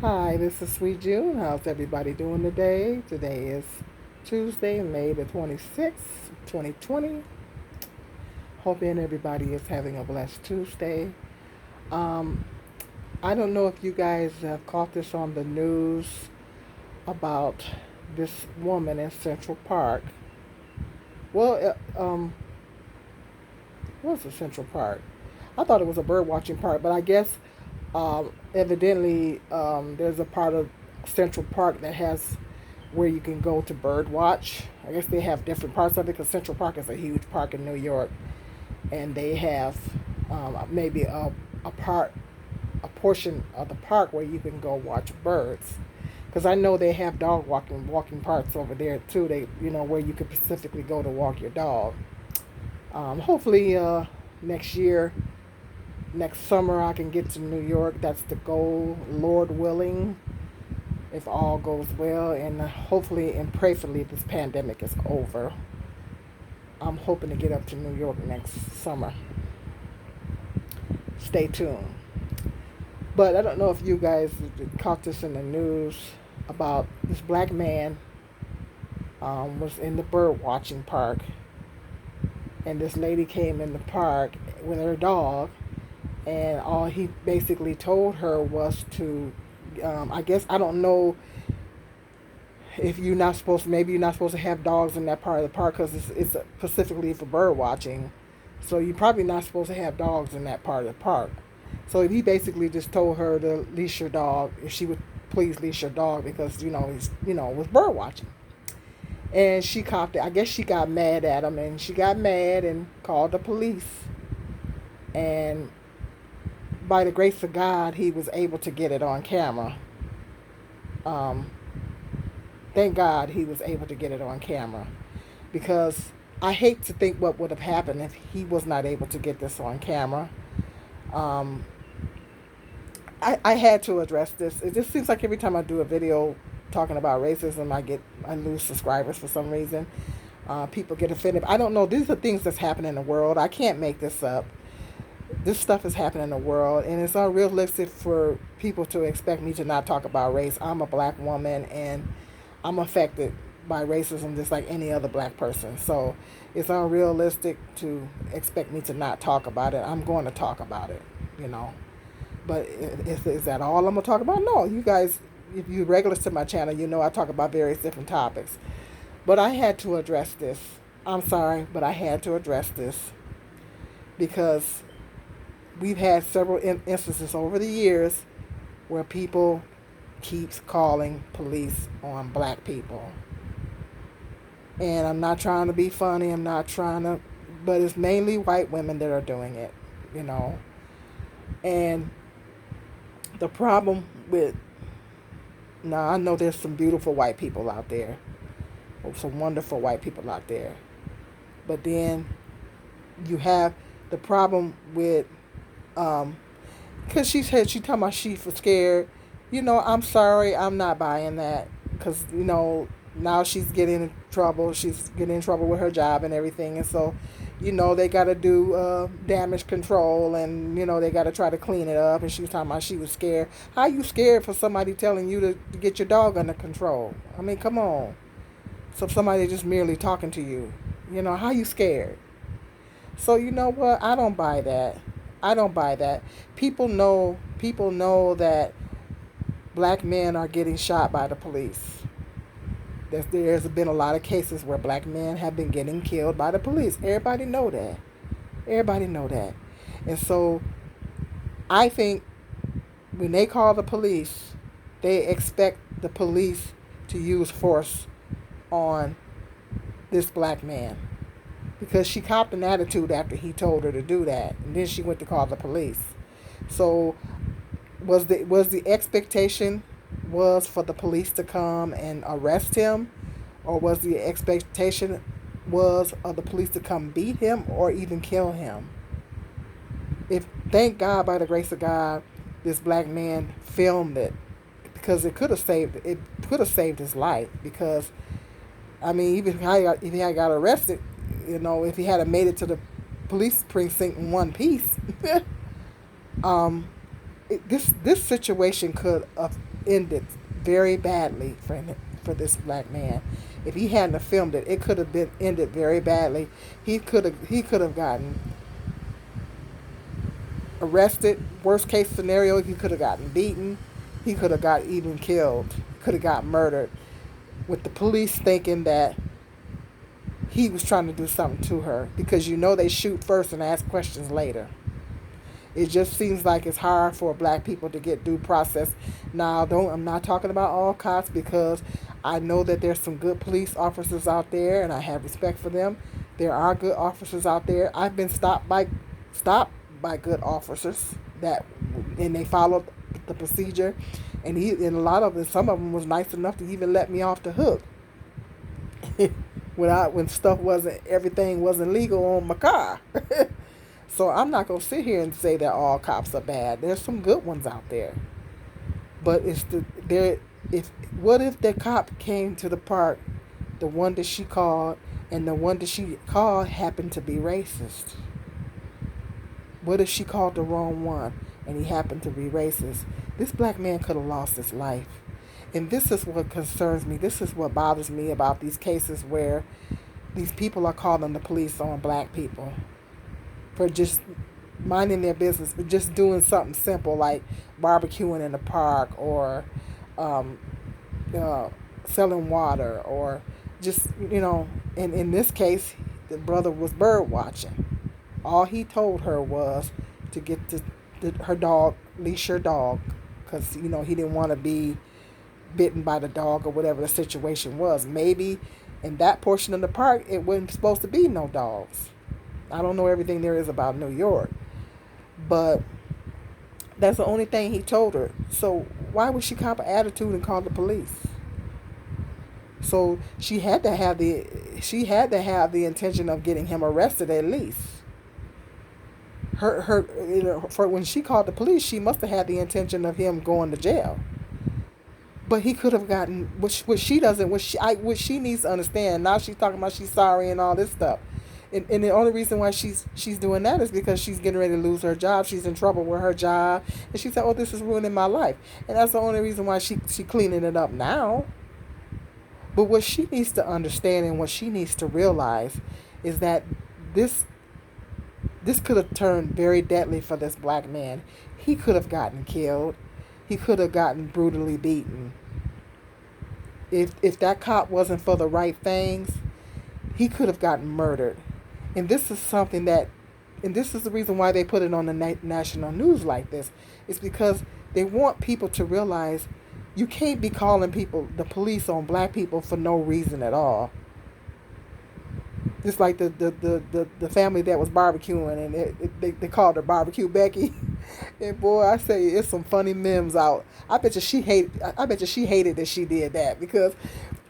Hi, this is Sweet June. How's everybody doing today? Today is Tuesday, May the 26th, 2020. Hoping everybody is having a blessed Tuesday. Um, I don't know if you guys have caught this on the news about this woman in Central Park. Well, what's the Central Park? I thought it was a bird watching park, but I guess evidently there's a part of Central Park that has where you can go to bird watch. I guess they have different parts of it because Central Park is a huge park in New York, and they have maybe a part, a portion of the park where you can go watch birds. Because I know they have dog walking parks over there too. They where you can specifically go to walk your dog. Hopefully next year, next summer I can get to New York. That's the goal, Lord willing, if all goes well, and hopefully and prayerfully this pandemic is over. I'm hoping to get up to New York next summer. Stay tuned. But I don't know if you guys caught this in the news about this black man was in the bird watching park, and this lady came in the park with her dog, and all he basically told her was to, I guess I don't know if you're not supposed to, maybe you're not supposed to have dogs in that part of the park because it's specifically for bird watching. So you're probably not supposed to have dogs in that part of the park. So he basically just told her to leash your dog, if she would please leash your dog because he's was bird watching. And she copped it. I guess she got mad at him, and she got mad and called the police. And by the grace of God, he was able to get it on camera. Um, thank God he was able to get it on camera because I hate to think what would have happened if he was not able to get this on camera. Um, I had to address this. It just seems like every time I do a video talking about racism, I lose subscribers for some reason. People get offended. I don't know. These are things that's happening in the world. I can't make this up. This stuff is happening in the world, and it's unrealistic for people to expect me to not talk about race. I'm a black woman, and I'm affected by racism just like any other black person. So it's unrealistic to expect me to not talk about it. I'm going to talk about it, you know. But is that all I'm going to talk about? No. You guys, if you're regulars to my channel, you know I talk about various different topics. But I had to address this. I'm sorry, but I had to address this because we've had several instances over the years where people keeps calling police on black people. And I'm not trying to be funny. I'm not trying to, but it's mainly white women that are doing it, you know. And the problem with, now I know there's some beautiful white people out there, or some wonderful white people out there. But then you have the problem with, because she said she talking about she was scared. I'm sorry, I'm not buying that because now she's getting in trouble. She's getting in trouble with her job and everything, and so they got to do damage control, and they got to try to clean it up. And she was talking about she was scared. How you scared for somebody telling you to get your dog under control? I mean, come on. So somebody just merely talking to you, how you scared? So you know what? I don't buy that. I don't buy that. People know that black men are getting shot by the police. There's been a lot of cases where black men have been getting killed by the police. Everybody know that. Everybody know that. And so I think when they call the police, they expect the police to use force on this black man because she copped an attitude after he told her to do that, and then she went to call the police. So was the expectation was for the police to come and arrest him, or was the expectation was of the police to come beat him or even kill him? If thank God, by the grace of God, this black man filmed it because it could have saved his life. Because I mean, even if he had got arrested, if he had made it to the police precinct in one piece, um, this situation could have ended very badly for this black man. If he hadn't have filmed it, it could have been ended very badly. He could have gotten arrested. Worst case scenario, he could have gotten beaten. He could have got even killed. Could have got murdered. With the police thinking that he was trying to do something to her, because they shoot first and ask questions later. It just seems like it's hard for black people to get due process. Now, I'm not talking about all cops, because I know that there's some good police officers out there, and I have respect for them. There are good officers out there. I've been stopped by good officers and they followed the procedure, and a lot of them, some of them was nice enough to even let me off the hook when everything wasn't legal on my car. So I'm not gonna sit here and say that all cops are bad. There's some good ones out there, but if what if the cop came to the park, the one that she called, and the one that she called happened to be racist? What if she called the wrong one and he happened to be racist? This black man could have lost his life. And this is what concerns me. This is what bothers me about these cases where these people are calling the police on black people for just minding their business, but just doing something simple like barbecuing in the park, or um, selling water, or just, and in this case, the brother was bird watching. All he told her was to get her dog, leash her dog, because, he didn't want to be bitten by the dog or whatever the situation was. Maybe in that portion of the park, it wasn't supposed to be no dogs. I don't know everything there is about New York, but that's the only thing he told her. So why would she cop an attitude and call the police? So she had to have the intention of getting him arrested at least. For when she called the police, she must have had the intention of him going to jail. But he could have gotten, which she doesn't, which she needs to understand. Now she's talking about she's sorry and all this stuff. And the only reason why she's doing that is because she's getting ready to lose her job. She's in trouble with her job. And she said, oh, this is ruining my life. And that's the only reason why she cleaning it up now. But what she needs to understand and what she needs to realize is that this could have turned very deadly for this black man. He could have gotten killed. He could have gotten brutally beaten. If that cop wasn't for the right things, he could have gotten murdered. And this is the reason why they put it on the national news like this. It's because they want people to realize you can't be calling the police on black people for no reason at all. Just like the family that was barbecuing, and they called her Barbecue Becky. And boy, I say, it's some funny memes out. I bet you she hated that she did that, because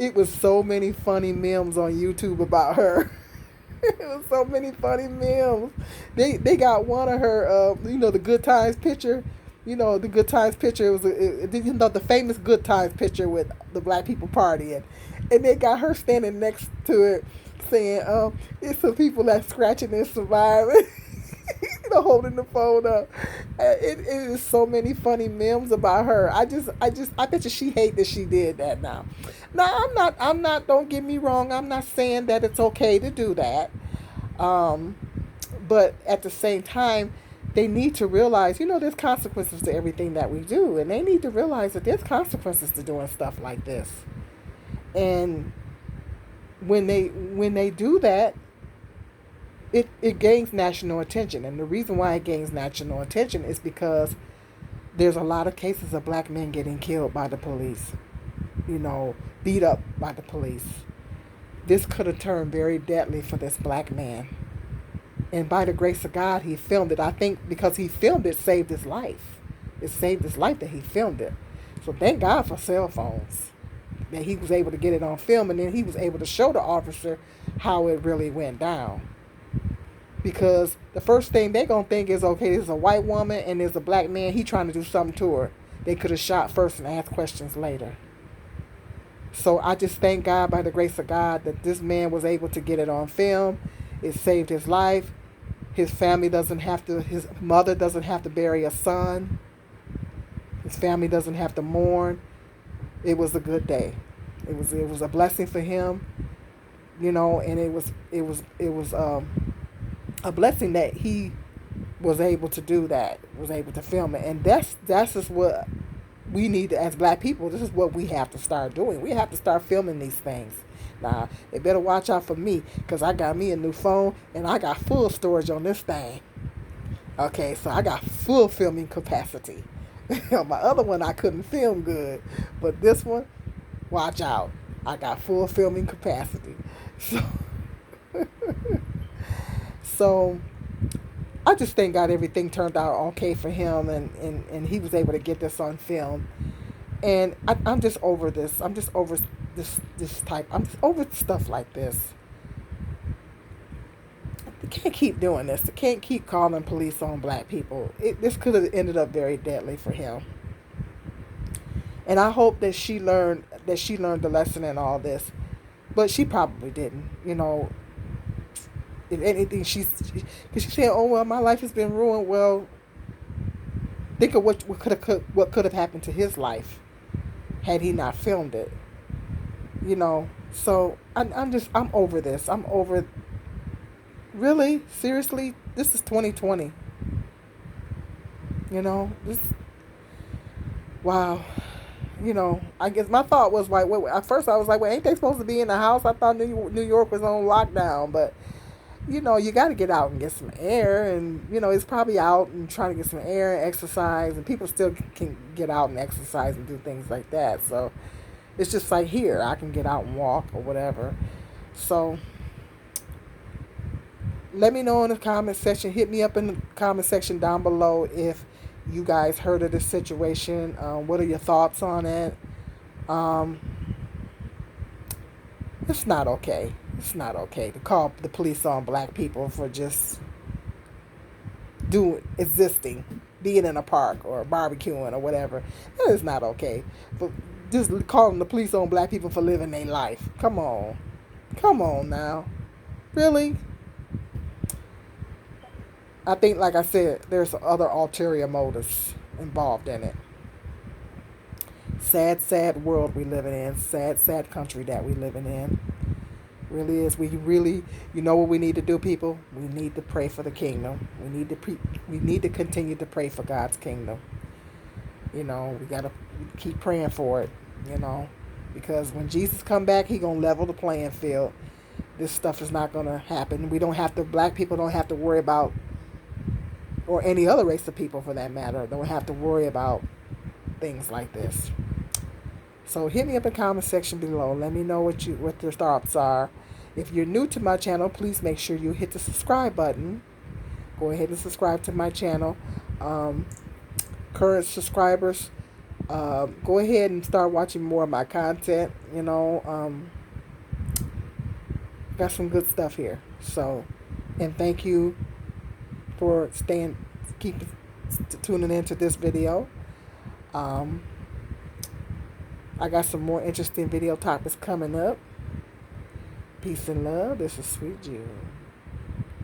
it was so many funny memes on YouTube about her. It was so many funny memes. They got one of her, the Good Times picture. The Good Times picture. It was the famous Good Times picture with the black people partying, and they got her standing next to it, saying, it's the people that scratching and surviving. Holding the phone up. It is so many funny memes about her. I bet you she hate that she did that now. Now, I'm not, don't get me wrong, I'm not saying that it's okay to do that. But at the same time, they need to realize, there's consequences to everything that we do. And they need to realize that there's consequences to doing stuff like this. And when they do that, it gains national attention. And the reason why it gains national attention is because there's a lot of cases of black men getting killed by the police, beat up by the police. This could have turned very deadly for this black man. And by the grace of God, he filmed it. I think because he filmed it, saved his life. It saved his life that he filmed it. So thank God for cell phones, that he was able to get it on film, and then he was able to show the officer how it really went down. Because the first thing they're going to think is, okay, there's a white woman and there's a black man. He trying to do something to her. They could have shot first and asked questions later. So I just thank God, by the grace of God, that this man was able to get it on film. It saved his life. His mother doesn't have to bury a son. His family doesn't have to mourn. It was a good day. It was a blessing for him, and it was a blessing that he was able to do that, was able to film it, and that's just what we need to, as black people. This is what we have to start doing. We have to start filming these things. Now, they better watch out for me, because I got me a new phone and I got full storage on this thing. Okay, so I got full filming capacity. My other one I couldn't film good, but this one, watch out. I got full filming capacity. So, so I just thank God everything turned out okay for him, and he was able to get this on film. And I'm just over this. I'm just over this type. I'm just over stuff like this. You can't keep doing this. You can't keep calling police on black people. This could have ended up very deadly for him. And I hope that she learned the lesson in all this. But she probably didn't. If anything, because she's saying, "Oh well, my life has been ruined." Well, think of what could have happened to his life had he not filmed it. So I'm over this. I'm over. Really, seriously, this is 2020. This. Wow. I guess my thought was like, wait, at first I was like, well, ain't they supposed to be in the house? I thought New York was on lockdown, but you got to get out and get some air, and it's probably out and trying to get some air and exercise, and people still can get out and exercise and do things like that. So it's just like here, I can get out and walk or whatever. So let me know in the comment section. Hit me up in the comment section down below if you guys heard of this situation. What are your thoughts on it? It's not okay. It's not okay to call the police on black people for just existing, being in a park or barbecuing or whatever. That is not okay. But just calling the police on black people for living their life. Come on. Come on now. Really? I think, like I said, there's other ulterior motives involved in it. Sad, sad world we living in. Sad, sad country that we living in. Really is. We really, what we need to do, people? We need to pray for the kingdom. We need to continue to pray for God's kingdom. We gotta keep praying for it. Because when Jesus come back, he gonna level the playing field. This stuff is not gonna happen. Black people don't have to worry about, or any other race of people for that matter, don't have to worry about things like this. So hit me up in the comment section below. Let me know what your thoughts are. If you're new to my channel, please make sure you hit the subscribe button. Go ahead and subscribe to my channel. Current subscribers, go ahead and start watching more of my content. Got some good stuff here. So, and thank you for keep tuning into this video. I got some more interesting video topics coming up. Peace and love. This is Sweet Jewel.